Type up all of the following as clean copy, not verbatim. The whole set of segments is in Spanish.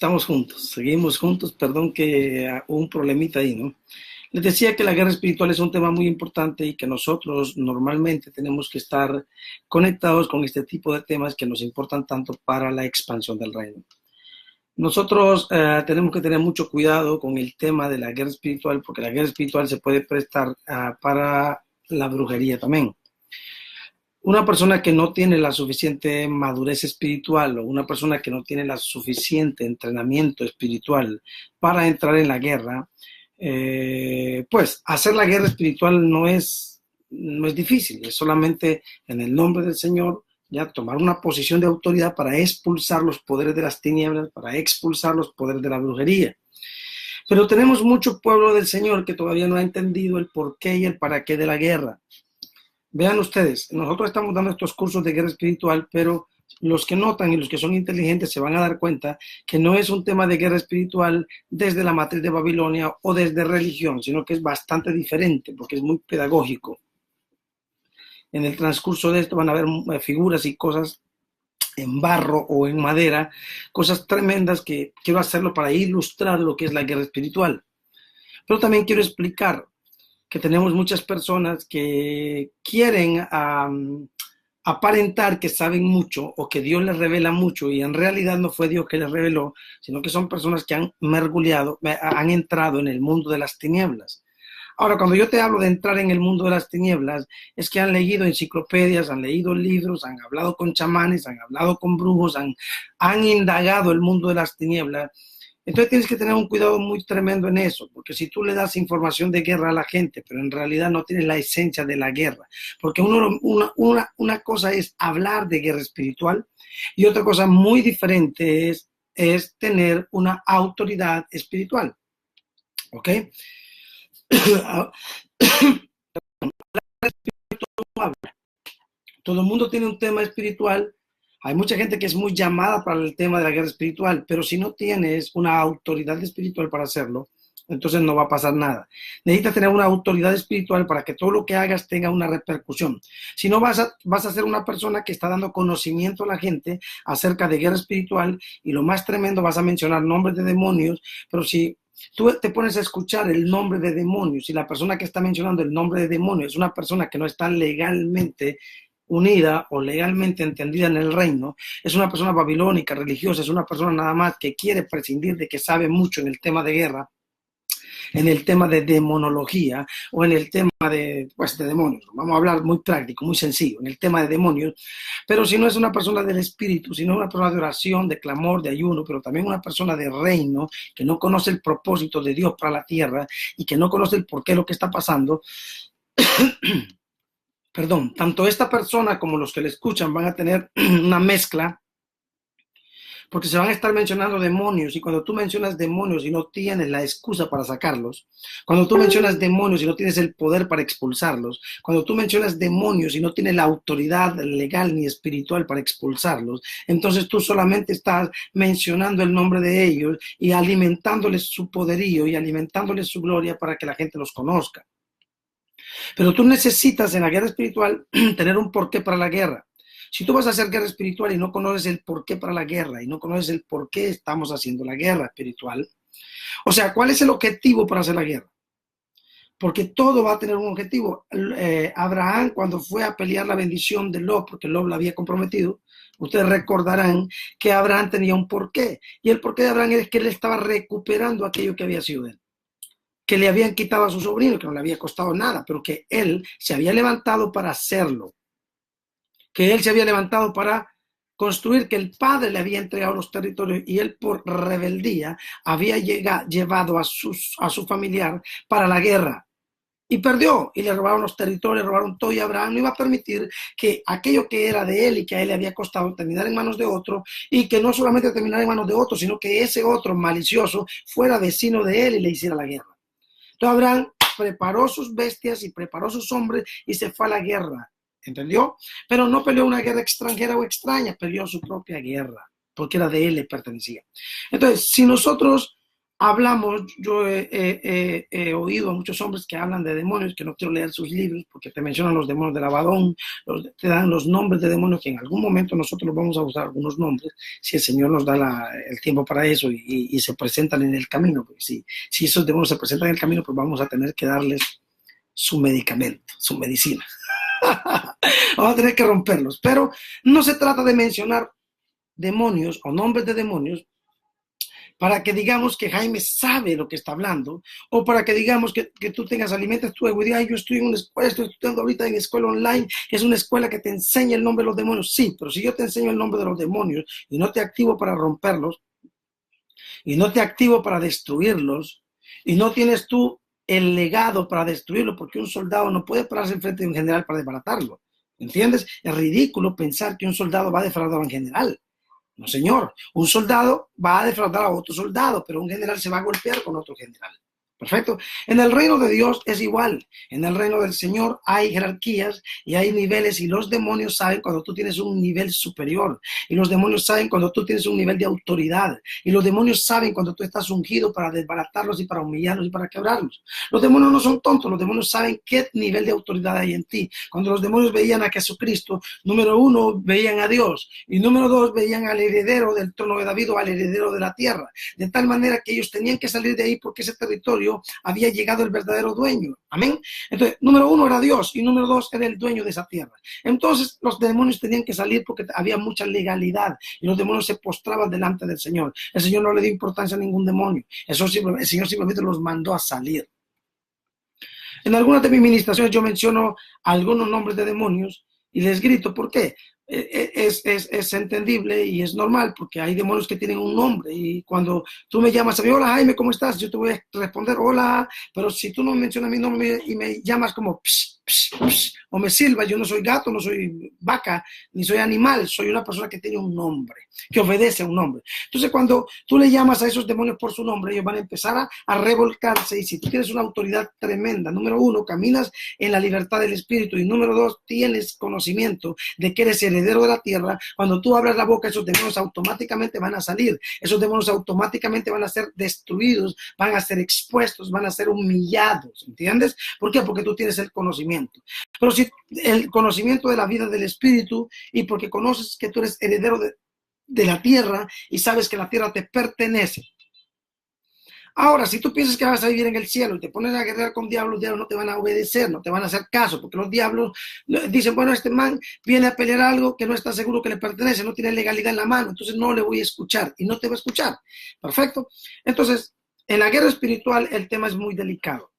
Estamos juntos, seguimos juntos, perdón que hubo un problemita ahí, ¿no? Les decía que la guerra espiritual es un tema muy importante y que nosotros normalmente tenemos que estar conectados con este tipo de temas que nos importan tanto para la expansión del reino. Nosotros tenemos que tener mucho cuidado con el tema de la guerra espiritual porque la guerra espiritual se puede prestar para la brujería también. Una persona que no tiene la suficiente madurez espiritual o una persona que no tiene la suficiente entrenamiento espiritual para entrar en la guerra, pues hacer la guerra espiritual no es difícil, es solamente en el nombre del Señor ya tomar una posición de autoridad para expulsar los poderes de las tinieblas, para expulsar los poderes de la brujería. Pero tenemos mucho pueblo del Señor que todavía no ha entendido el porqué y el para qué de la guerra. Vean ustedes, nosotros estamos dando estos cursos de guerra espiritual, pero los que notan y los que son inteligentes se van a dar cuenta que no es un tema de guerra espiritual desde la matriz de Babilonia o desde religión, sino que es bastante diferente porque es muy pedagógico. En el transcurso de esto van a ver figuras y cosas en barro o en madera, cosas tremendas que quiero hacerlo para ilustrar lo que es la guerra espiritual. Pero también quiero explicar que tenemos muchas personas que quieren aparentar que saben mucho o que Dios les revela mucho y en realidad no fue Dios que les reveló, sino que son personas que han mergulhado, han entrado en el mundo de las tinieblas. Ahora, cuando yo te hablo de entrar en el mundo de las tinieblas, es que han leído enciclopedias, han leído libros, han hablado con chamanes, han hablado con brujos, han indagado el mundo de las tinieblas. Entonces tienes que tener un cuidado muy tremendo en eso, porque si tú le das información de guerra a la gente, pero en realidad no tienes la esencia de la guerra, porque una cosa es hablar de guerra espiritual y otra cosa muy diferente es tener una autoridad espiritual, ¿ok? Todo el mundo tiene un tema espiritual. Hay mucha gente que es muy llamada para el tema de la guerra espiritual, pero si no tienes una autoridad espiritual para hacerlo, entonces no va a pasar nada. Necesitas tener una autoridad espiritual para que todo lo que hagas tenga una repercusión. Si no, vas a ser una persona que está dando conocimiento a la gente acerca de guerra espiritual y lo más tremendo, vas a mencionar nombres de demonios, pero si tú te pones a escuchar el nombre de demonios y la persona que está mencionando el nombre de demonios es una persona que no está legalmente unida o legalmente entendida en el reino, es una persona babilónica, religiosa, es una persona nada más que quiere prescindir de que sabe mucho en el tema de guerra, en el tema de demonología o en el tema de demonios. Vamos a hablar muy práctico, muy sencillo, en el tema de demonios. Pero si no es una persona del espíritu, sino una persona de oración, de clamor, de ayuno, pero también una persona de reino que no conoce el propósito de Dios para la tierra y que no conoce el porqué de lo que está pasando, perdón, tanto esta persona como los que le escuchan van a tener una mezcla porque se van a estar mencionando demonios y cuando tú mencionas demonios y no tienes la excusa para sacarlos, cuando tú mencionas demonios y no tienes el poder para expulsarlos, cuando tú mencionas demonios y no tienes la autoridad legal ni espiritual para expulsarlos, entonces tú solamente estás mencionando el nombre de ellos y alimentándoles su poderío y alimentándoles su gloria para que la gente los conozca. Pero tú necesitas en la guerra espiritual tener un porqué para la guerra. Si tú vas a hacer guerra espiritual y no conoces el porqué para la guerra y no conoces el por qué estamos haciendo la guerra espiritual, o sea, ¿cuál es el objetivo para hacer la guerra? Porque todo va a tener un objetivo. Abraham, cuando fue a pelear la bendición de Lot, porque Lot la había comprometido, ustedes recordarán que Abraham tenía un porqué. Y el porqué de Abraham es que él estaba recuperando aquello que había sido de él, que le habían quitado a su sobrino, que no le había costado nada, pero que él se había levantado para hacerlo, que él se había levantado para construir, que el padre le había entregado los territorios y él por rebeldía había llevado a su familiar para la guerra y perdió y le robaron los territorios, robaron todo y Abraham no iba a permitir que aquello que era de él y que a él le había costado terminar en manos de otro y que no solamente terminara en manos de otro, sino que ese otro malicioso fuera vecino de él y le hiciera la guerra. Entonces Abraham preparó sus bestias y preparó sus hombres y se fue a la guerra, ¿entendió? Pero no peleó una guerra extranjera o extraña, peleó su propia guerra, porque era de él, le pertenecía. Entonces, si nosotros yo he oído a muchos hombres que hablan de demonios, que no quiero leer sus libros porque te mencionan los demonios del Abadón, te dan los nombres de demonios que en algún momento nosotros los vamos a usar algunos nombres, si el Señor nos da el tiempo para eso y se presentan en el camino. Porque si esos demonios se presentan en el camino, pues vamos a tener que darles su medicamento, su medicina. Vamos a tener que romperlos. Pero no se trata de mencionar demonios o nombres de demonios para que digamos que Jaime sabe lo que está hablando, o para que digamos que tú alimentes tu ego y digas, yo estoy en una escuela, estoy estudiando ahorita en escuela online, que es una escuela que te enseña el nombre de los demonios. Sí, pero si yo te enseño el nombre de los demonios y no te activo para romperlos, y no te activo para destruirlos, y no tienes tú el legado para destruirlo, porque un soldado no puede pararse enfrente de un general para desbaratarlo, ¿entiendes? Es ridículo pensar que un soldado va a defraudar a un general. No, señor. Un soldado va a defraudar a otro soldado, pero un general se va a golpear con otro general. Perfecto. En el reino de Dios es igual. En el reino del Señor hay jerarquías y hay niveles, y los demonios saben cuando tú tienes un nivel superior, y los demonios saben cuando tú tienes un nivel de autoridad, y los demonios saben cuando tú estás ungido para desbaratarlos y para humillarlos y para quebrarlos. Los demonios no son tontos, los demonios saben qué nivel de autoridad hay en ti. Cuando los demonios veían a Jesucristo, número 1, veían a Dios, y número 2, veían al heredero del trono de David o al heredero de la tierra, de tal manera que ellos tenían que salir de ahí porque ese territorio había llegado el verdadero dueño. Amén. Entonces, número 1 era Dios y número 2 era el dueño de esa tierra. Entonces, los demonios tenían que salir porque había mucha legalidad y los demonios se postraban delante del Señor. El Señor no le dio importancia a ningún demonio. El Señor simplemente los mandó a salir. En algunas de mis ministraciones yo menciono algunos nombres de demonios y les grito. ¿Por qué? Es entendible y es normal porque hay demonios que tienen un nombre, y cuando tú me llamas a mí, hola Jaime, ¿cómo estás? Yo te voy a responder hola, pero si tú no mencionas mi nombre y me llamas como psh, psh, psh, o me silbas, yo no soy gato, no soy vaca, ni soy animal, soy una persona que tiene un nombre, que obedece a un nombre. Entonces cuando tú le llamas a esos demonios por su nombre, ellos van a empezar a revolcarse, y si tú tienes una autoridad tremenda, número 1, caminas en la libertad del Espíritu, y número 2, tienes conocimiento de que eres heredero de la tierra, cuando tú abras la boca, esos demonios automáticamente van a salir, esos demonios automáticamente van a ser destruidos, van a ser expuestos, van a ser humillados, ¿entiendes? ¿Por qué? Porque tú tienes el conocimiento. Pero si el conocimiento de la vida del Espíritu, y porque conoces que tú eres heredero de la tierra y sabes que la tierra te pertenece. Ahora, si tú piensas que vas a vivir en el cielo y te pones a guerrear con diablos, los diablos no te van a obedecer, no te van a hacer caso, porque los diablos dicen, bueno, este man viene a pelear algo que no está seguro que le pertenece, no tiene legalidad en la mano, entonces no le voy a escuchar, y no te va a escuchar. Perfecto. Entonces, en la guerra espiritual el tema es muy delicado.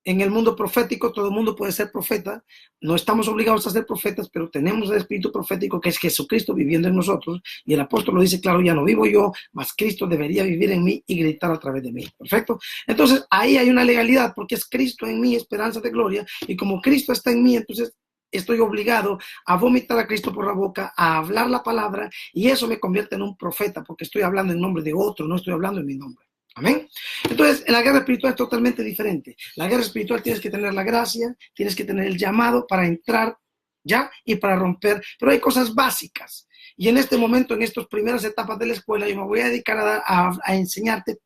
En el mundo profético todo el mundo puede ser profeta, no estamos obligados a ser profetas, pero tenemos el espíritu profético que es Jesucristo viviendo en nosotros, y el apóstol lo dice claro, ya no vivo yo, mas Cristo debería vivir en mí y gritar a través de mí. Perfecto. Entonces ahí hay una legalidad porque es Cristo en mí, esperanza de gloria, y como Cristo está en mí, entonces estoy obligado a vomitar a Cristo por la boca, a hablar la palabra, y eso me convierte en un profeta porque estoy hablando en nombre de otro, no estoy hablando en mi nombre. Amén. Entonces, en la guerra espiritual es totalmente diferente. La guerra espiritual tienes que tener la gracia, tienes que tener el llamado para entrar ya y para romper, pero hay cosas básicas. Y en este momento, en estas primeras etapas de la escuela, yo me voy a dedicar a enseñarte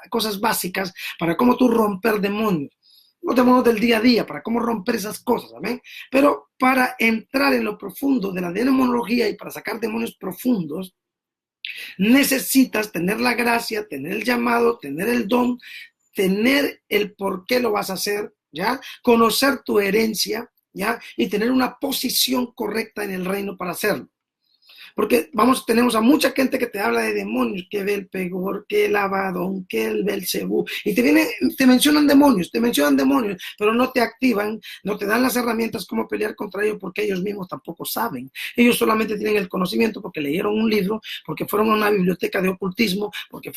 cosas básicas para cómo tú romper demonios. Los demonios del día a día, para cómo romper esas cosas, amén. Pero para entrar en lo profundo de la demonología y para sacar demonios profundos, necesitas tener la gracia, tener el llamado, tener el don, tener el por qué lo vas a hacer, ¿ya? Conocer tu herencia, ¿ya? Y tener una posición correcta en el reino para hacerlo. Porque tenemos a mucha gente que te habla de demonios, que Belpegor, que el Abadón, que el Belcebú, y te mencionan demonios, pero no te activan, no te dan las herramientas cómo pelear contra ellos, porque ellos mismos tampoco saben. Ellos solamente tienen el conocimiento porque leyeron un libro, porque fueron a una biblioteca de ocultismo, porque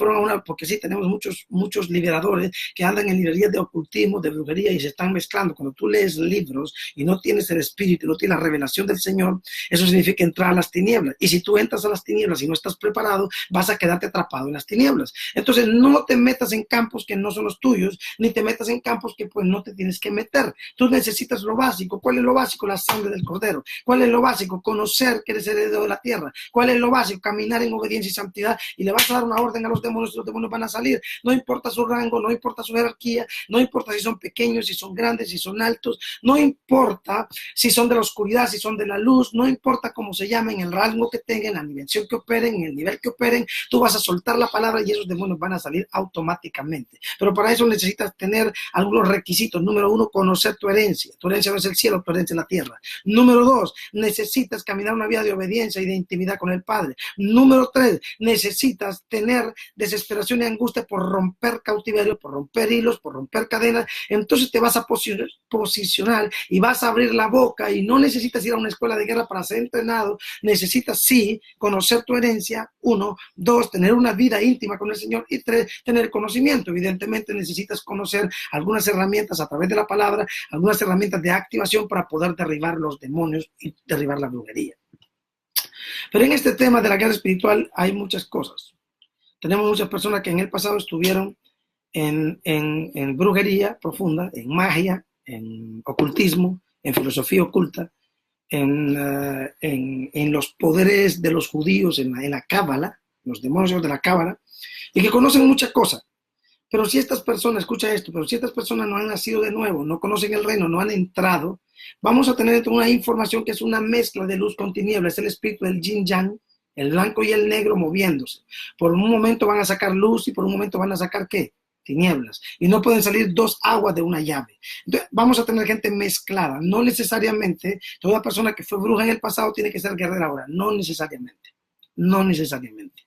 sí, tenemos muchos liberadores que andan en librerías de ocultismo, de brujería, y se están mezclando. Cuando tú lees libros y no tienes el espíritu, no tienes la revelación del Señor, eso significa entrar a las tinieblas. Y Y si tú entras a las tinieblas y no estás preparado, vas a quedarte atrapado en las tinieblas. Entonces no te metas en campos que no son los tuyos, ni te metas en campos que pues no te tienes que meter. Tú necesitas lo básico. ¿Cuál es lo básico? La sangre del Cordero. ¿Cuál es lo básico? Conocer que eres heredero de la tierra. ¿Cuál es lo básico? Caminar en obediencia y santidad, y le vas a dar una orden a los demonios y los demonios van a salir. No importa su rango, no importa su jerarquía, no importa si son pequeños, si son grandes, si son altos, no importa si son de la oscuridad, si son de la luz, no importa cómo se llamen, el rango que tengan, la dimensión que operen, el nivel que operen, tú vas a soltar la palabra y esos demonios van a salir automáticamente. Pero para eso necesitas tener algunos requisitos. Número 1, conocer tu herencia. Tu herencia no es el cielo, tu herencia es la tierra. Número 2, necesitas caminar una vida de obediencia y de intimidad con el Padre. Número 3, necesitas tener desesperación y angustia por romper cautiverio, por romper hilos, por romper cadenas. Entonces te vas a posicionar y vas a abrir la boca, y no necesitas ir a una escuela de guerra para ser entrenado. Necesitas sí conocer tu herencia, 1, 2, tener una vida íntima con el Señor, y 3, tener conocimiento. Evidentemente necesitas conocer algunas herramientas a través de la palabra, algunas herramientas de activación para poder derribar los demonios y derribar la brujería. Pero en este tema de la guerra espiritual hay muchas cosas. Tenemos muchas personas que en el pasado estuvieron en brujería profunda, en magia, en ocultismo, en filosofía oculta, en los poderes de los judíos, en la cábala, los demonios de la cábala, y que conocen muchas cosas. Pero si estas personas, escucha esto, pero si estas personas no han nacido de nuevo, no conocen el reino, no han entrado, vamos a tener una información que es una mezcla de luz con tiniebla, es el espíritu del yin yang, el blanco y el negro moviéndose. Por un momento van a sacar luz y por un momento van a sacar ¿qué? Tinieblas. Y no pueden salir dos aguas de una llave. Entonces, vamos a tener gente mezclada. No necesariamente toda persona que fue bruja en el pasado tiene que ser guerrera ahora. No necesariamente. No necesariamente.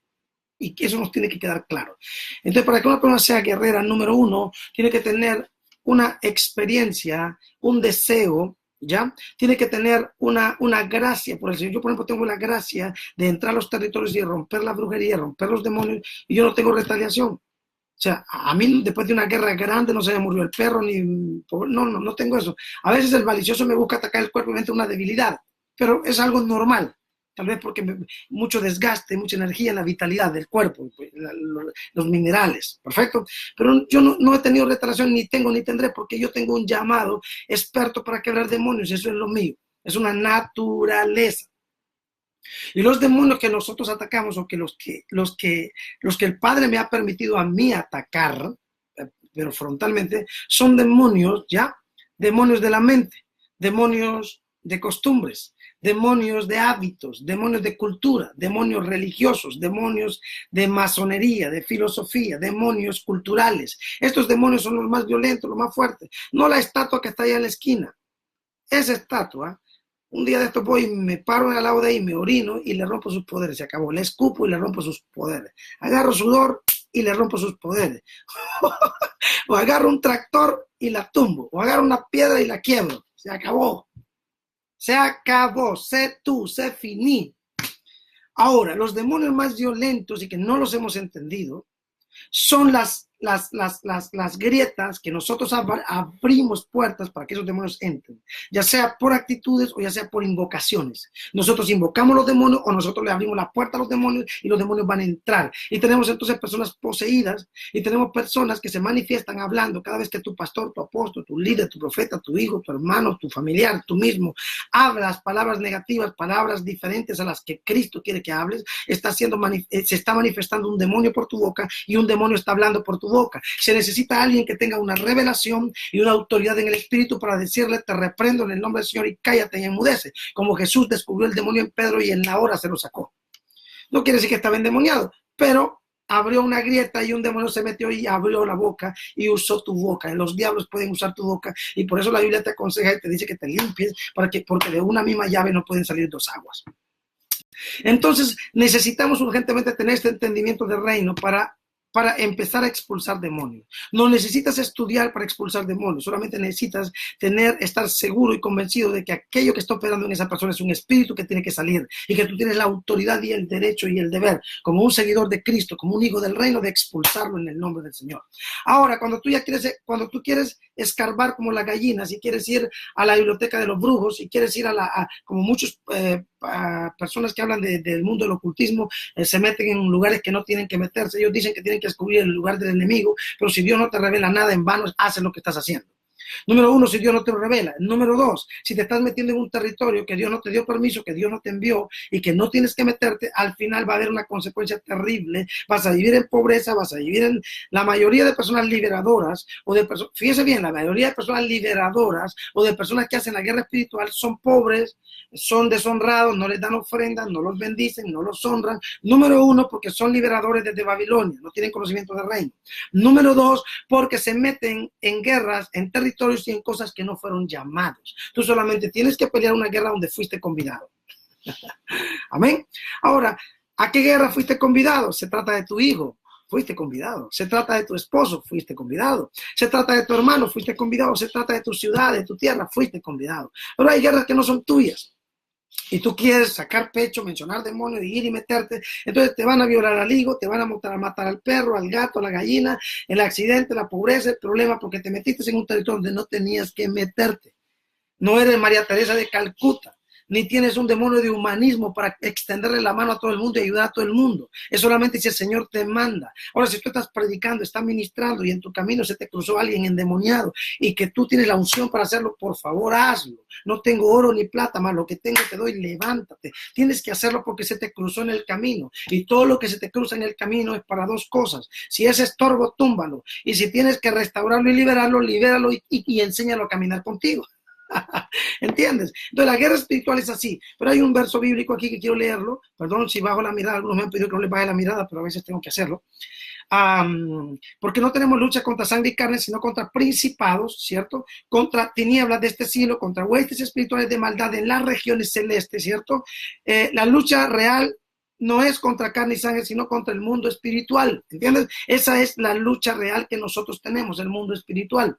Y que eso nos tiene que quedar claro. Entonces, para que una persona sea guerrera, número 1, tiene que tener una experiencia, un deseo, ¿ya? Tiene que tener una gracia por el Señor. Yo, por ejemplo, tengo la gracia de entrar a los territorios y romper la brujería, romper los demonios, y yo no tengo retaliación. O sea, a mí después de una guerra grande no se me murió el perro, no tengo eso. A veces el malicioso me busca atacar el cuerpo y me entra una debilidad, pero es algo normal. Tal vez porque mucho desgaste, mucha energía en la vitalidad del cuerpo, los minerales, perfecto. Pero yo no he tenido retaliación, ni tengo ni tendré, porque yo tengo un llamado experto para quebrar demonios, eso es lo mío, es una naturaleza. Y los demonios que nosotros atacamos, o que los que el Padre me ha permitido a mí atacar, pero frontalmente, son demonios, ¿ya? Demonios de la mente, demonios de costumbres, demonios de hábitos, demonios de cultura, demonios religiosos, demonios de masonería, de filosofía, demonios culturales. Estos demonios son los más violentos, los más fuertes. No la estatua que está allá en la esquina. Esa estatua, un día de esto voy y me paro al lado de ahí, me orino y le rompo sus poderes. Se acabó. Le escupo y le rompo sus poderes. Agarro sudor y le rompo sus poderes. O agarro un tractor y la tumbo. O agarro una piedra y la quiebro. Se acabó. Se acabó, sé tú, sé finí. Ahora, los demonios más violentos y que no los hemos entendido son las grietas que nosotros abrimos puertas para que esos demonios entren, ya sea por actitudes o ya sea por invocaciones. Nosotros invocamos los demonios o nosotros le abrimos la puerta a los demonios y los demonios van a entrar. Y tenemos entonces personas poseídas y tenemos personas que se manifiestan hablando cada vez que tu pastor, tu apóstol, tu líder, tu profeta, tu hijo, tu hermano, tu familiar, tú mismo, hablas palabras negativas, palabras diferentes a las que Cristo quiere que hables, se está manifestando un demonio por tu boca y un demonio está hablando por tu boca. Se necesita alguien que tenga una revelación y una autoridad en el espíritu para decirle: te reprendo en el nombre del Señor y cállate y enmudece, como Jesús descubrió el demonio en Pedro y en la hora se lo sacó. No quiere decir que estaba endemoniado, pero abrió una grieta y un demonio se metió y abrió la boca y usó tu boca. Y los diablos pueden usar tu boca, y por eso la Biblia te aconseja y te dice que te limpies, porque de una misma llave no pueden salir dos aguas. Entonces necesitamos urgentemente tener este entendimiento del reino para empezar a expulsar demonios. No necesitas estudiar para expulsar demonios, solamente necesitas estar seguro y convencido de que aquello que está operando en esa persona es un espíritu que tiene que salir, y que tú tienes la autoridad y el derecho y el deber, como un seguidor de Cristo, como un hijo del reino, de expulsarlo en el nombre del Señor. Ahora, cuando tú quieres escarbar como la gallina, si quieres ir a la biblioteca de los brujos, si quieres ir como muchos personas que hablan del mundo del ocultismo se meten en lugares que no tienen que meterse. Ellos dicen que tienen que descubrir el lugar del enemigo, pero si Dios no te revela nada, en vano haces lo que estás haciendo. Número uno, si Dios no te lo revela. Número dos, si te estás metiendo en un territorio que Dios no te dio permiso, que Dios no te envió y que no tienes que meterte, al final va a haber una consecuencia terrible. Vas a vivir en pobreza, vas a vivir en... La mayoría de personas liberadoras, o de personas, fíjese bien, la mayoría de personas liberadoras o de personas que hacen la guerra espiritual son pobres, son deshonrados, no les dan ofrendas, no los bendicen, no los honran. Número uno, porque son liberadores desde Babilonia, no tienen conocimiento del reino. Número dos, porque se meten en guerras, en territorios y en cosas que no fueron llamados. Tú solamente tienes que pelear una guerra donde fuiste convidado. Amén. Ahora, ¿a qué guerra fuiste convidado? Se trata de tu hijo, fuiste convidado. Se trata de tu esposo, fuiste convidado. Se trata de tu hermano, fuiste convidado. Se trata de tu ciudad, de tu tierra, fuiste convidado. Pero hay guerras que no son tuyas. Y tú quieres sacar pecho, mencionar demonios, ir y meterte, entonces te van a violar al hijo, te van a matar al perro, al gato, a la gallina, el accidente, la pobreza, el problema, porque te metiste en un territorio donde no tenías que meterte. No eres María Teresa de Calcuta, ni tienes un demonio de humanismo para extenderle la mano a todo el mundo y ayudar a todo el mundo. Es solamente si el Señor te manda. Ahora, si tú estás predicando, estás ministrando y en tu camino se te cruzó alguien endemoniado y que tú tienes la unción para hacerlo, por favor, hazlo. No tengo oro ni plata, más lo que tengo te doy, levántate. Tienes que hacerlo porque se te cruzó en el camino. Y todo lo que se te cruza en el camino es para dos cosas. Si es estorbo, túmbalo. Y si tienes que restaurarlo y liberarlo, libéralo y enséñalo a caminar contigo. ¿Entiendes? Entonces la guerra espiritual es así, pero hay un verso bíblico aquí que quiero leerlo. Perdón si bajo la mirada, algunos me han pedido que no les baje la mirada, pero a veces tengo que hacerlo. Porque no tenemos lucha contra sangre y carne, sino contra principados, ¿cierto? Contra tinieblas de este siglo, contra huestes espirituales de maldad en las regiones celestes, ¿cierto? La lucha real no es contra carne y sangre, sino contra el mundo espiritual, ¿entiendes? Esa es la lucha real que nosotros tenemos, el mundo espiritual.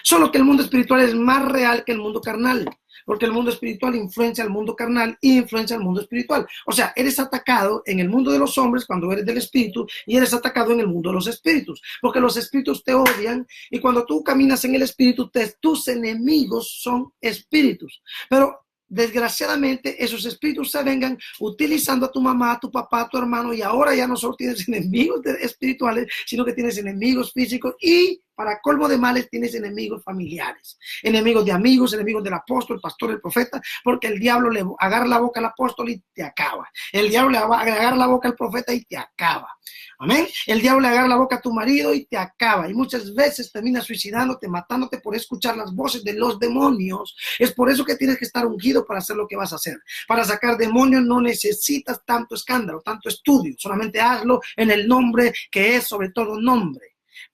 Solo que el mundo espiritual es más real que el mundo carnal, porque el mundo espiritual influencia al mundo carnal y influencia al mundo espiritual. O sea, eres atacado en el mundo de los hombres cuando eres del espíritu y eres atacado en el mundo de los espíritus, porque los espíritus te odian y cuando tú caminas en el espíritu, tus enemigos son espíritus. Pero desgraciadamente esos espíritus se vengan utilizando a tu mamá, a tu papá, a tu hermano, y ahora ya no solo tienes enemigos espirituales, sino que tienes enemigos físicos y para colmo de males tienes enemigos familiares, enemigos de amigos, enemigos del apóstol, el pastor, el profeta, porque el diablo le agarra la boca al apóstol y te acaba. El diablo le agarra la boca al profeta y te acaba. Amén. El diablo le agarra la boca a tu marido y te acaba. Y muchas veces terminas suicidándote, matándote por escuchar las voces de los demonios. Es por eso que tienes que estar ungido para hacer lo que vas a hacer. Para sacar demonios no necesitas tanto escándalo, tanto estudio. Solamente hazlo en el nombre que es sobre todo nombre.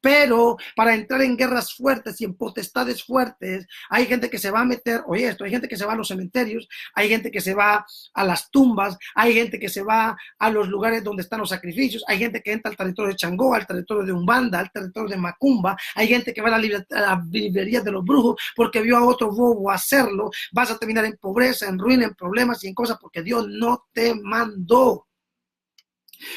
Pero para entrar en guerras fuertes y en potestades fuertes, hay gente que se va a meter, oye esto, hay gente que se va a los cementerios, hay gente que se va a las tumbas, hay gente que se va a los lugares donde están los sacrificios, hay gente que entra al territorio de Changó, al territorio de Umbanda, al territorio de Macumba, hay gente que va a la librería de los brujos porque vio a otro bobo hacerlo. Vas a terminar en pobreza, en ruina, en problemas y en cosas porque Dios no te mandó.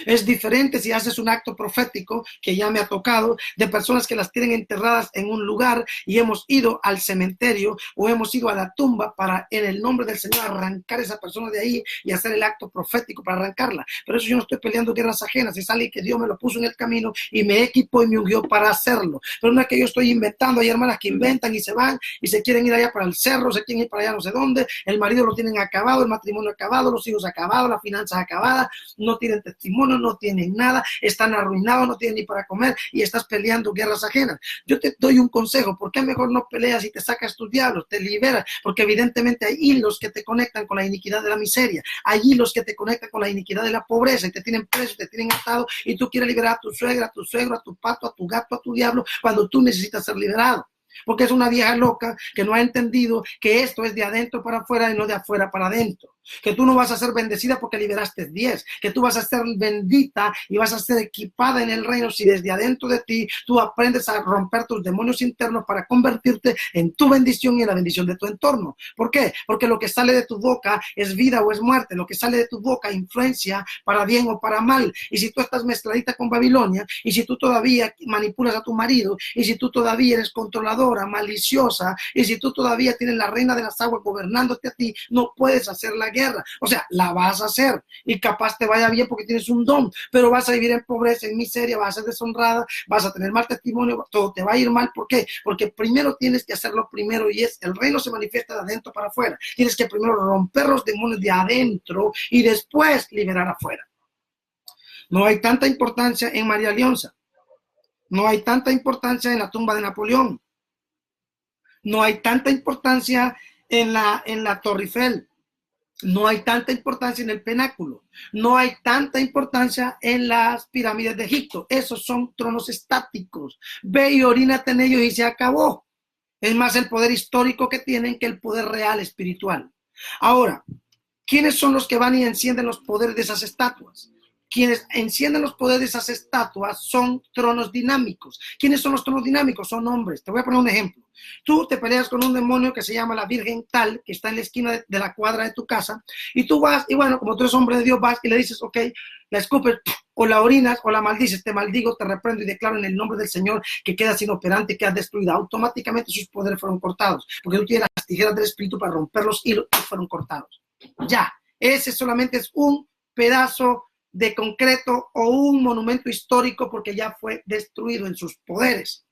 Es diferente si haces un acto profético, que ya me ha tocado, de personas que las tienen enterradas en un lugar y hemos ido al cementerio o hemos ido a la tumba para en el nombre del Señor arrancar a esa persona de ahí y hacer el acto profético para arrancarla. Pero eso yo no estoy peleando guerras ajenas, es alguien que Dios me lo puso en el camino y me equipó y me ungió para hacerlo. Pero no es que yo estoy inventando, hay hermanas que inventan y se van y se quieren ir allá para el cerro, se quieren ir para allá no sé dónde, el marido lo tienen acabado, el matrimonio acabado, los hijos acabados, las finanzas acabadas, no tienen testimonio, no tienen nada, están arruinados, no tienen ni para comer y estás peleando guerras ajenas. Yo te doy un consejo, ¿por qué mejor no peleas y te sacas tus diablos, te liberas? Porque evidentemente hay hilos que te conectan con la iniquidad de la miseria, hay hilos que te conectan con la iniquidad de la pobreza y te tienen preso, te tienen atado y tú quieres liberar a tu suegra, a tu suegro, a tu pato, a tu gato, a tu diablo, cuando tú necesitas ser liberado. Porque es una vieja loca que no ha entendido que esto es de adentro para afuera y no de afuera para adentro. Que tú no vas a ser bendecida porque liberaste 10, que tú vas a ser bendita y vas a ser equipada en el reino si desde adentro de ti tú aprendes a romper tus demonios internos para convertirte en tu bendición y en la bendición de tu entorno. ¿Por qué? Porque lo que sale de tu boca es vida o es muerte, lo que sale de tu boca influencia para bien o para mal. Y si tú estás mezcladita con Babilonia, y si tú todavía manipulas a tu marido, y si tú todavía eres controladora, maliciosa, y si tú todavía tienes la reina de las aguas gobernándote a ti, no puedes hacer la guerra. guerra. O sea, la vas a hacer y capaz te vaya bien porque tienes un don, pero vas a vivir en pobreza, en miseria, vas a ser deshonrada, vas a tener mal testimonio, todo te va a ir mal. ¿Por qué? Porque primero tienes que hacerlo primero y es el reino se manifiesta de adentro para afuera. Tienes que primero romper los demonios de adentro y después liberar afuera. No hay tanta importancia en María Leonza. No hay tanta importancia en la tumba de Napoleón. No hay tanta importancia en la Torre Eiffel. No hay tanta importancia en el Penáculo. No hay tanta importancia en las pirámides de Egipto. Esos son tronos estáticos. Ve y orínate en ellos y se acabó. Es más el poder histórico que tienen que el poder real espiritual. Ahora, ¿quiénes son los que van y encienden los poderes de esas estatuas? Quienes encienden los poderes de esas estatuas son tronos dinámicos. ¿Quiénes son los tronos dinámicos? Son hombres. Te voy a poner un ejemplo. Tú te peleas con un demonio que se llama la Virgen tal, que está en la esquina de la cuadra de tu casa, y tú vas, y bueno, como tú eres hombre de Dios, vas y le dices, ok, la escupes, o la orinas, o la maldices, te maldigo, te reprendo y declaro en el nombre del Señor que quedas inoperante, quedas destruida. Automáticamente sus poderes fueron cortados, porque tú tienes las tijeras del Espíritu para romper los hilos y fueron cortados. Ya, ese solamente es un pedazo de concreto o un monumento histórico porque ya fue destruido en sus poderes.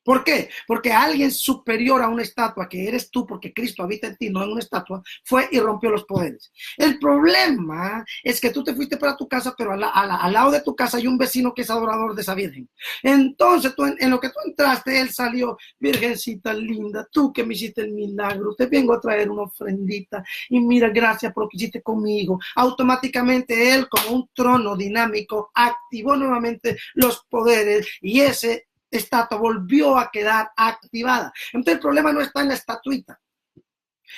¿Por qué? Porque alguien superior a una estatua, que eres tú porque Cristo habita en ti, no en una estatua, fue y rompió los poderes. El problema es que tú te fuiste para tu casa, pero al lado de tu casa hay un vecino que es adorador de esa Virgen. Entonces, en lo que tú entraste, él salió, Virgencita linda, tú que me hiciste el milagro, te vengo a traer una ofrendita y mira, gracias por lo que hiciste conmigo. Automáticamente él, como un trono dinámico, activó nuevamente los poderes y ese estatua volvió a quedar activada. Entonces el problema no está en la estatuita.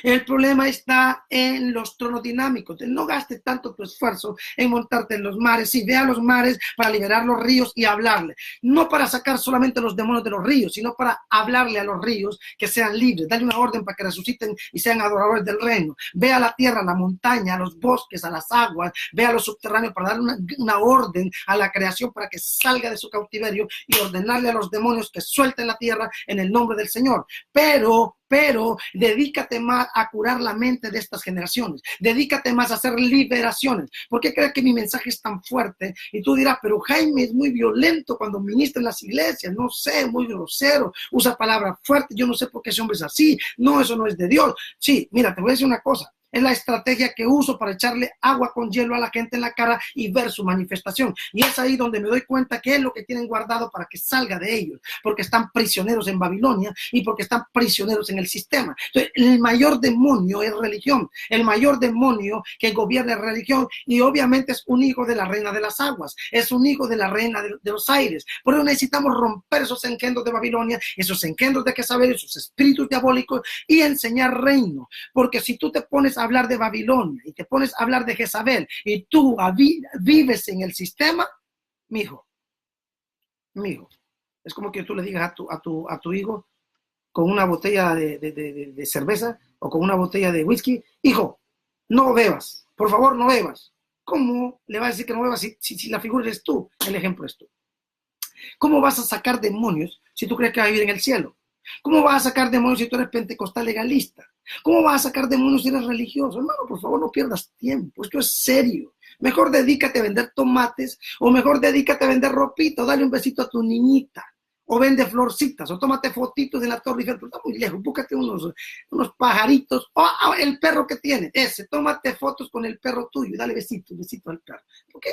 El problema está en los tronos dinámicos. Entonces, no gastes tanto tu esfuerzo en montarte en los mares. Sí, ve a los mares para liberar los ríos y hablarle. No para sacar solamente los demonios de los ríos, sino para hablarle a los ríos que sean libres. Dale una orden para que resuciten y sean adoradores del reino. Ve a la tierra, a la montaña, a los bosques, a las aguas. Ve a los subterráneos para dar una orden a la creación para que salga de su cautiverio y ordenarle a los demonios que suelten la tierra en el nombre del Señor. Pero dedícate más a curar la mente de estas generaciones. Dedícate más a hacer liberaciones. ¿Por qué crees que mi mensaje es tan fuerte? Y tú dirás, pero Jaime es muy violento cuando ministra en las iglesias. No sé, muy grosero. Usa palabras fuertes. Yo no sé por qué ese hombre es así. No, eso no es de Dios. Sí, mira, te voy a decir una cosa. Es la estrategia que uso para echarle agua con hielo a la gente en la cara y ver su manifestación. Y es ahí donde me doy cuenta que es lo que tienen guardado para que salga de ellos. Porque están prisioneros en Babilonia y porque están prisioneros en el sistema. Entonces, el mayor demonio es religión. El mayor demonio que gobierna es religión. Y obviamente es un hijo de la reina de las aguas. Es un hijo de la reina de los aires. Por eso necesitamos romper esos engendros de Babilonia, esos engendros de Jezabel, esos espíritus diabólicos y enseñar reino. Porque si tú te pones a hablar de Babilonia y te pones a hablar de Jezabel y tú vives en el sistema, mijo, es como que tú le digas a tu hijo con una botella de cerveza o con una botella de whisky, hijo, no bebas, por favor no bebas. ¿Cómo le vas a decir que no bebas si la figura eres tú, el ejemplo es tú? ¿Cómo vas a sacar demonios si tú crees que vas a vivir en el cielo? ¿Cómo vas a sacar demonios si tú eres pentecostal legalista? ¿Cómo vas a sacar demonios si eres religioso? Hermano, por favor, no pierdas tiempo. Esto es serio. Mejor dedícate a vender tomates o mejor dedícate a vender ropita o dale un besito a tu niñita o vende florcitas o tómate fotitos de la Torre Eiffel, pero está muy lejos. Búscate unos pajaritos o el perro que tiene. Tómate fotos con el perro tuyo y dale besito al perro. Porque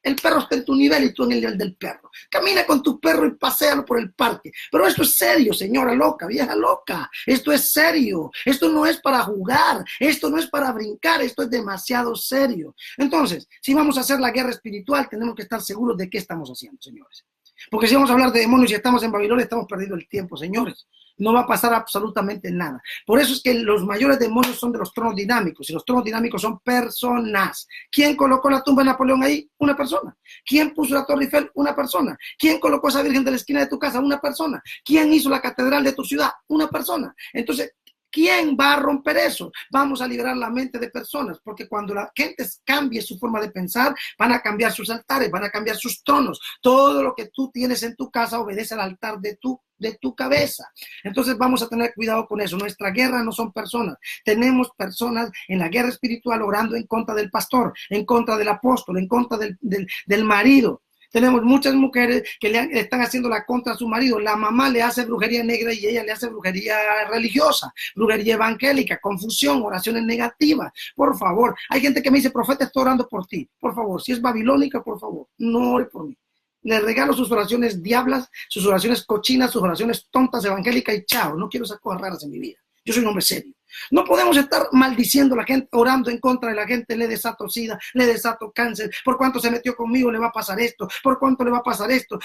el perro está en tu nivel y tú en el nivel del perro. Camina con tu perro y paséalo por el parque. Pero esto es serio, señora loca, vieja loca. Esto es serio. Esto no es para jugar. Esto no es para brincar. Esto es demasiado serio. Entonces, si vamos a hacer la guerra espiritual, tenemos que estar seguros de qué estamos haciendo, señores. Porque si vamos a hablar de demonios y estamos en Babilonia, estamos perdiendo el tiempo, señores. No va a pasar absolutamente nada. Por eso es que los mayores demonios son de los tronos dinámicos, y los tronos dinámicos son personas. ¿Quién colocó la tumba de Napoleón ahí? Una persona. ¿Quién puso la Torre Eiffel? Una persona. ¿Quién colocó esa Virgen de la esquina de tu casa? Una persona. ¿Quién hizo la catedral de tu ciudad? Una persona. Entonces, ¿quién va a romper eso? Vamos a liberar la mente de personas, porque cuando la gente cambie su forma de pensar, van a cambiar sus altares, van a cambiar sus tronos. Todo lo que tú tienes en tu casa obedece al altar de tu de tu cabeza. Entonces vamos a tener cuidado con eso. Nuestra guerra no son personas. Tenemos personas en la guerra espiritual orando en contra del pastor, en contra del apóstol, en contra del marido. Tenemos muchas mujeres que le están haciendo la contra a su marido. La mamá le hace brujería negra y ella le hace brujería religiosa, brujería evangélica, confusión, oraciones negativas. Por favor, hay gente que me dice, profeta, estoy orando por ti. Por favor, si es babilónica, por favor, no ore por mí. Le regalo sus oraciones diablas, sus oraciones cochinas, sus oraciones tontas, evangélicas y chao. No quiero esas cosas raras en mi vida. Yo soy un hombre serio. No podemos estar maldiciendo a la gente, orando en contra de la gente. Le desato sida, le desato cáncer. Por cuanto se metió conmigo le va a pasar esto. Por cuanto le va a pasar esto.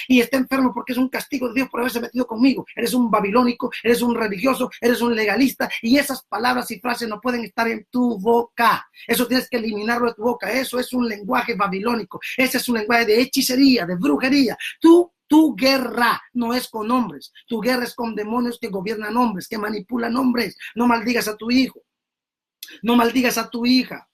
Y está enfermo porque es un castigo de Dios por haberse metido conmigo. Eres un babilónico, eres un religioso, eres un legalista. Y esas palabras y frases no pueden estar en tu boca. Eso tienes que eliminarlo de tu boca. Eso es un lenguaje babilónico. Ese es un lenguaje de hechicería, de brujería. Tu guerra no es con hombres. Tu guerra es con demonios que gobiernan hombres, que manipulan hombres. No maldigas a tu hijo. No maldigas a tu hija.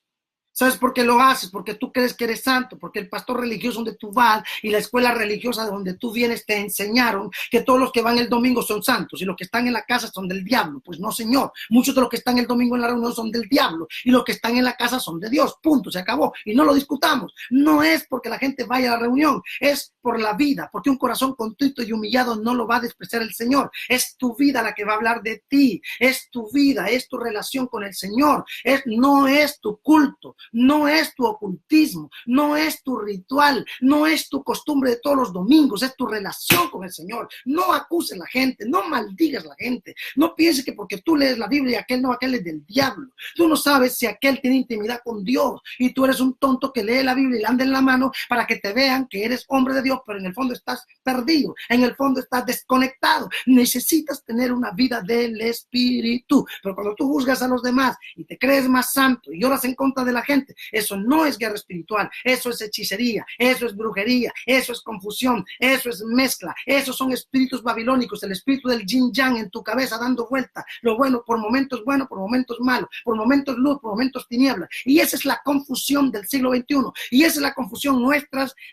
¿Sabes por qué lo haces? Porque tú crees que eres santo, porque el pastor religioso donde tú vas y la escuela religiosa de donde tú vienes te enseñaron que todos los que van el domingo son santos y los que están en la casa son del diablo. Pues no, señor. Muchos de los que están el domingo en la reunión son del diablo y los que están en la casa son de Dios. Punto, se acabó. Y no lo discutamos. No es porque la gente vaya a la reunión, es por la vida, porque un corazón contrito y humillado no lo va a despreciar el Señor. Es tu vida la que va a hablar de ti. Es tu vida, es tu relación con el Señor. No es tu culto. No es tu ocultismo, no es tu ritual, no es tu costumbre de todos los domingos, es tu relación con el Señor. No acuses a la gente, no maldigas a la gente, no pienses que porque tú lees la Biblia y aquel es del diablo. Tú no sabes si aquel tiene intimidad con Dios y tú eres un tonto que lee la Biblia y la anda en la mano para que te vean que eres hombre de Dios, pero en el fondo estás perdido, en el fondo estás desconectado. Necesitas tener una vida del Espíritu, pero cuando tú juzgas a los demás y te crees más santo y oras en contra de la gente, eso no es guerra espiritual, eso es hechicería, eso es brujería, eso es confusión, eso es mezcla, esos son espíritus babilónicos, el espíritu del yin yang en tu cabeza dando vuelta, lo bueno por momentos bueno, por momentos malo, por momentos luz, por momentos tinieblas, y esa es la confusión del siglo XXI, y esa es la confusión.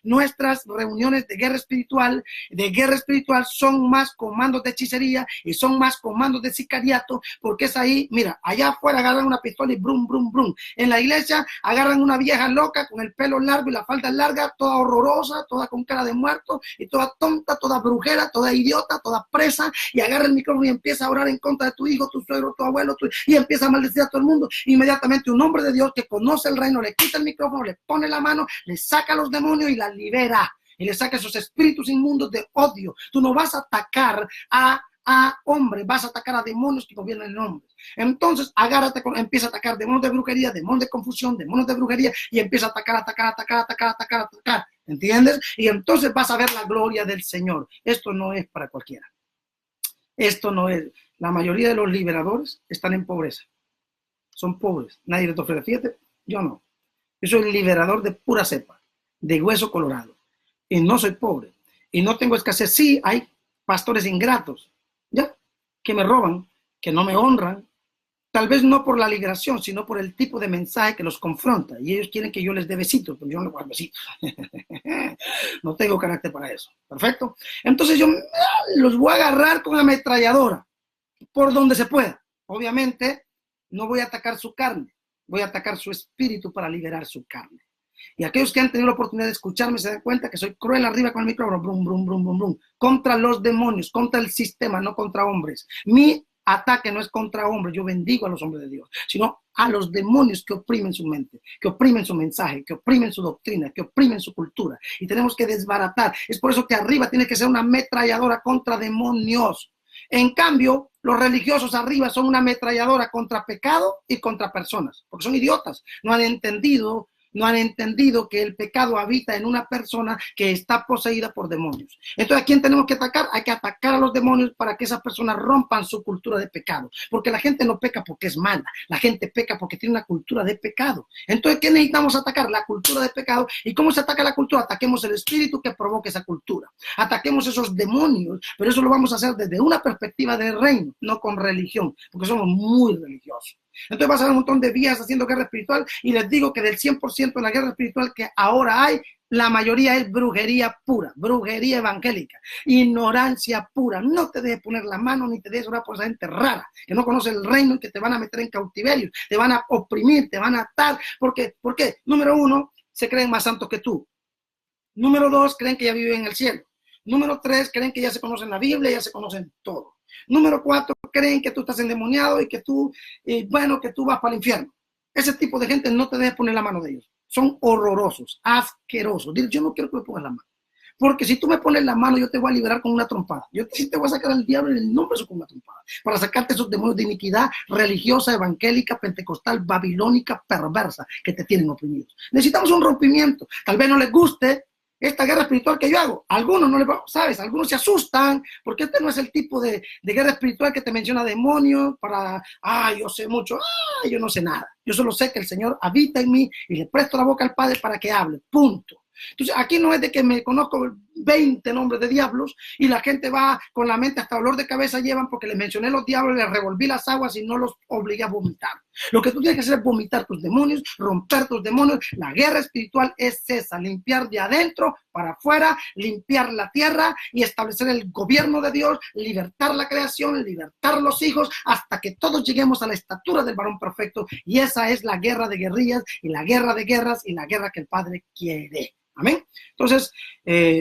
Nuestras reuniones de guerra espiritual son más comandos de hechicería y son más comandos de sicariato, porque es ahí, mira, allá afuera agarran una pistola y brum, brum, brum, en la iglesia agarran una vieja loca con el pelo largo y la falda larga, toda horrorosa, toda con cara de muerto y toda tonta, toda brujera, toda idiota, toda presa, y agarra el micrófono y empieza a orar en contra de tu hijo, tu suegro, tu abuelo, y empieza a maldecir a todo el mundo. Inmediatamente un hombre de Dios que conoce el reino le quita el micrófono, le pone la mano, le saca a los demonios y la libera y le saca esos espíritus inmundos de odio. Tú no vas a atacar a hombres, vas a atacar a demonios que gobiernan en hombres. Entonces empieza a atacar demonios de brujería, demonios de confusión, demonios de brujería, y empieza a atacar, ¿entiendes? Y entonces vas a ver la gloria del Señor. Esto no es para cualquiera. Esto no es. La mayoría de los liberadores están en pobreza. Son pobres. Nadie les ofrece. Fíjate, yo no. Yo soy el liberador de pura cepa, de hueso colorado. Y no soy pobre. Y no tengo escasez. Sí, hay pastores ingratos, ¿ya? Que me roban, que no me honran. Tal vez no por la liberación, sino por el tipo de mensaje que los confronta. Y ellos quieren que yo les dé besitos, pero yo no les voy a dar besitos. No tengo carácter para eso. ¿Perfecto? Entonces yo los voy a agarrar con ametralladora, por donde se pueda. Obviamente, no voy a atacar su carne. Voy a atacar su espíritu para liberar su carne. Y aquellos que han tenido la oportunidad de escucharme se dan cuenta que soy cruel arriba con el micrófono, brum, brum, brum, brum, brum, contra los demonios, contra el sistema, no contra hombres. Mi ataque no es contra hombres, yo bendigo a los hombres de Dios, sino a los demonios que oprimen su mente, que oprimen su mensaje, que oprimen su doctrina, que oprimen su cultura. Y tenemos que desbaratar. Es por eso que arriba tiene que ser una ametralladora contra demonios. En cambio, los religiosos arriba son una ametralladora contra pecado y contra personas, porque son idiotas, no han entendido que el pecado habita en una persona que está poseída por demonios. Entonces, ¿a quién tenemos que atacar? Hay que atacar a los demonios para que esas personas rompan su cultura de pecado, porque la gente no peca porque es mala, la gente peca porque tiene una cultura de pecado. Entonces, ¿qué necesitamos atacar? La cultura de pecado. ¿Y cómo se ataca la cultura? Ataquemos el espíritu que provoca esa cultura, ataquemos esos demonios, pero eso lo vamos a hacer desde una perspectiva de reino, no con religión, porque somos muy religiosos. Entonces vas a ver un montón de vías haciendo guerra espiritual y les digo que del 100% de la guerra espiritual que ahora hay, la mayoría es brujería pura, brujería evangélica, ignorancia pura. No te dejes poner la mano ni te dejes orar por esa gente rara, que no conoce el reino y que te van a meter en cautiverio, te van a oprimir, te van a atar. ¿Por qué? Número uno, se creen más santos que tú. Número dos, creen que ya viven en el cielo. Número tres, creen que ya se conocen la Biblia, ya se conocen todo. Número cuatro, creen que tú estás endemoniado y que tú vas para el infierno. Ese tipo de gente no te dejes poner la mano de ellos. Son horrorosos, asquerosos. Dile, yo no quiero que me pongas la mano. Porque si tú me pones la mano, yo te voy a liberar con una trompada. Yo sí te voy a sacar al diablo en el nombre de con una trompada. Para sacarte esos demonios de iniquidad religiosa, evangélica, pentecostal, babilónica, perversa, que te tienen oprimidos. Necesitamos un rompimiento. Tal vez no les guste esta guerra espiritual que yo hago. A algunos no les va, ¿sabes? Algunos se asustan porque este no es el tipo de guerra espiritual que te menciona demonios para, yo sé mucho, yo no sé nada. Yo solo sé que el Señor habita en mí y le presto la boca al Padre para que hable. Punto. Entonces, aquí no es de que me conozco 20 nombres de diablos y la gente va con la mente hasta dolor de cabeza llevan porque les mencioné los diablos, les revolví las aguas y no los obligué a vomitar. Lo que tú tienes que hacer es vomitar tus demonios, romper tus demonios. La guerra espiritual es esa, limpiar de adentro para afuera, limpiar la tierra y establecer el gobierno de Dios, libertar la creación, libertar los hijos hasta que todos lleguemos a la estatura del varón perfecto. Y esa es la guerra de guerrillas y la guerra de guerras y la guerra que el Padre quiere. Amén. Entonces,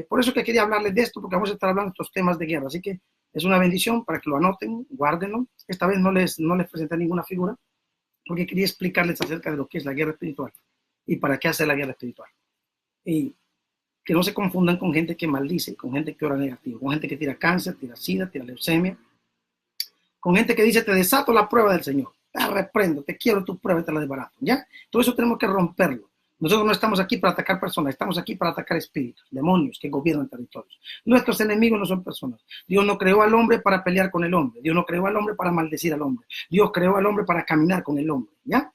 por eso que quería hablarles de esto, porque vamos a estar hablando de estos temas de guerra. Así que es una bendición para que lo anoten, guárdenlo. Esta vez no les presenté ninguna figura, porque quería explicarles acerca de lo que es la guerra espiritual y para qué hacer la guerra espiritual. Y que no se confundan con gente que maldice, con gente que ora negativo, con gente que tira cáncer, tira sida, tira leucemia, con gente que dice, te desato la prueba del Señor, te reprendo, te quiero tu prueba y te la desbarato, ¿ya? Todo eso tenemos que romperlo. Nosotros no estamos aquí para atacar personas, estamos aquí para atacar espíritus, demonios que gobiernan territorios. Nuestros enemigos no son personas. Dios no creó al hombre para pelear con el hombre. Dios no creó al hombre para maldecir al hombre. Dios creó al hombre para caminar con el hombre, ¿ya?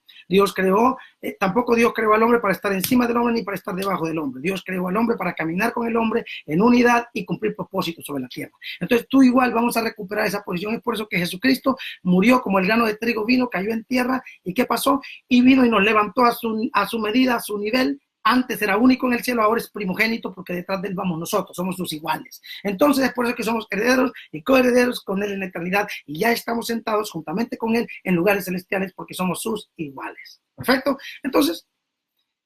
Tampoco Dios creó al hombre para estar encima del hombre ni para estar debajo del hombre. Dios creó al hombre para caminar con el hombre en unidad y cumplir propósitos sobre la tierra. Entonces tú igual vamos a recuperar esa posición. Es por eso que Jesucristo murió como el grano de trigo, vino, cayó en tierra. ¿Y qué pasó? Y vino y nos levantó a su medida, a su nivel. Antes era único en el cielo, ahora es primogénito porque detrás de él vamos nosotros, somos sus iguales. Entonces es por eso que somos herederos y coherederos con él en la eternidad y ya estamos sentados juntamente con él en lugares celestiales porque somos sus iguales. ¿Perfecto? Entonces,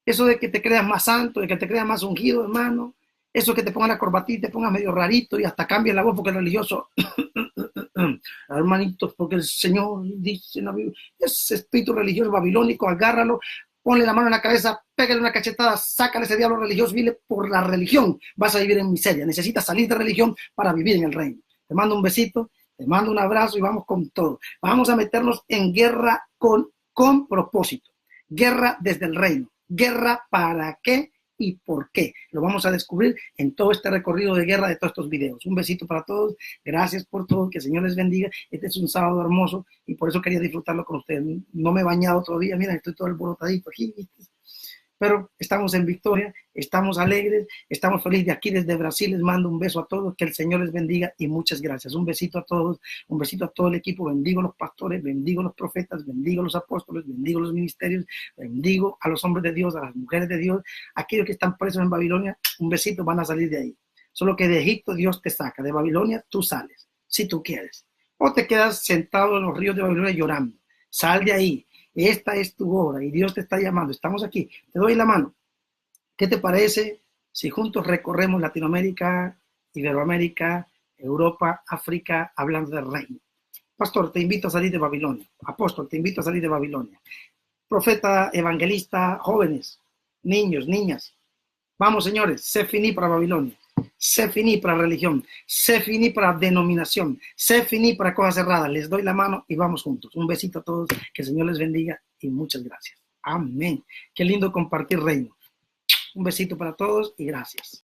eso de que te creas más santo, de que te creas más ungido, hermano, eso que te pongan la corbatita, te pongas medio rarito y hasta cambia la voz porque es religioso. Hermanitos, porque el Señor dice en la Biblia, ese espíritu religioso babilónico, agárralo, ponle la mano en la cabeza, pégale una cachetada, sácale ese diablo religioso, vive por la religión, vas a vivir en miseria, necesitas salir de religión para vivir en el reino. Te mando un besito, te mando un abrazo y vamos con todo. Vamos a meternos en guerra con propósito, guerra desde el reino, guerra para qué y por qué. Lo vamos a descubrir en todo este recorrido de guerra de todos estos videos. Un besito para todos, gracias por todo, que el Señor les bendiga. Este es un sábado hermoso y por eso quería disfrutarlo con ustedes. No me he bañado todavía, mira, estoy todo alborotadito aquí, ¿viste? Pero estamos en victoria, estamos alegres, estamos felices. De aquí desde Brasil les mando un beso a todos, que el Señor les bendiga y muchas gracias. Un besito a todos, un besito a todo el equipo. Bendigo a los pastores, bendigo a los profetas, bendigo a los apóstoles, bendigo a los ministerios, bendigo a los hombres de Dios, a las mujeres de Dios. Aquellos que están presos en Babilonia, un besito, van a salir de ahí. Solo que de Egipto Dios te saca, de Babilonia tú sales, si tú quieres. O te quedas sentado en los ríos de Babilonia llorando. Sal de ahí. Esta es tu hora y Dios te está llamando. Estamos aquí. Te doy la mano. ¿Qué te parece si juntos recorremos Latinoamérica, Iberoamérica, Europa, África, hablando del reino? Pastor, te invito a salir de Babilonia. Apóstol, te invito a salir de Babilonia. Profeta, evangelista, jóvenes, niños, niñas. Vamos, señores, se finí para Babilonia. Se finí para religión, se finí para denominación, se finí para cosas cerradas. Les doy la mano y vamos juntos. Un besito a todos, que el Señor les bendiga y muchas gracias. Amén. Qué lindo compartir reino. Un besito para todos y gracias.